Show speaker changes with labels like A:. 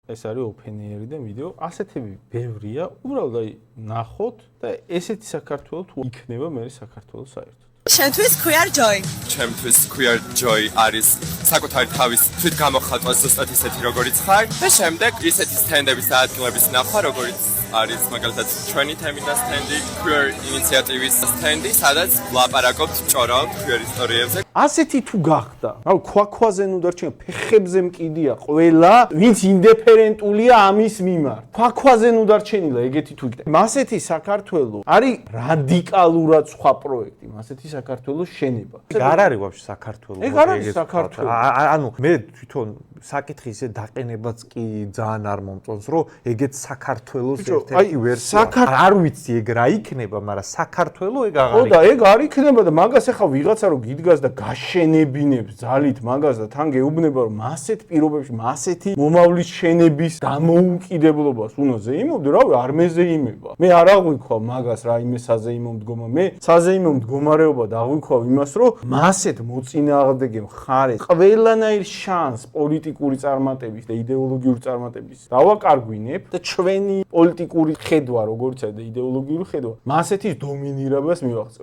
A: ეს არის open-air და ვიდეო. ასეთები ბევრია. უბრალოდ აი ნახოთ და ესეთი საქართველო თუ იქნება მე საქართველოს საერთოდ.
B: ჩემთვის queer joy.
C: ჩემთვის queer joy არის საკუთარი თავის თვით გამოხატვა ზუსტად ისეთი როგორიც ხარ და შემდეგ ისეთი სტენდების და ადგილების ნახვა როგორიც არის მაგალითად ჩვენი თემი და სტენდი queer ინიციატივის სტენდი სადაც ვლაპარაკობთ ჭორავთ queer ისტორიებზე.
A: ასეთი თუ გახდა, ანუ ქვაქვაზე ნუ დარჩენა ფეხებზე მკიდია ყველა, ვინც ინდიფერენტულია ამის მიმართ. ქვაქვაზე ნუ დარჩენილა ეგეთი თუ იქნება. მასეთი საქართველო არის რადიკალურად სხვა პროექტი, მასეთი საქართველოს შენება.
D: არ არის ვაფშე საქართველოს.
A: ეგ არ არის საქართველო.
D: ანუ მე თვითონ საკითხი ისე დაყენებაც კი ძალიან არ მომწონს, რომ ეგეც საქართველოს ერთ-ერთი ვერსია. არ ვიცი ეგ რა იქნება, მაგრამ საქართველოს ეგ აღარ იქნება.
A: ხო და ეგ არ იქნება და მაგას ახლა ვიღაცა რომ გიდგას და გაშენებინებს ძალით მაგას და თან გეუბნება რომ ასეთ პირობებში, ასეთი მომავლის შენების დამოუკიდებლობას უნდა ზეიმობდე, რავი, არ მეზეიმება. მე არ აღვიქვა მაგას რაიმე საზეიმო მდგომა. მე საზეიმო მდგომარეობა დაღვიქვა იმას, რომ მასეთ მოწინააღმდეგე მხარე ყველანაირ შანსს პოლიტიკური წარმატების და იდეოლოგიური წარმატების დავაკარგვინებ და ჩვენი პოლიტიკური ხედვა, როგორც არის და იდეოლოგიური ხედვა, მასეთის დომინირებას მივაღწევ.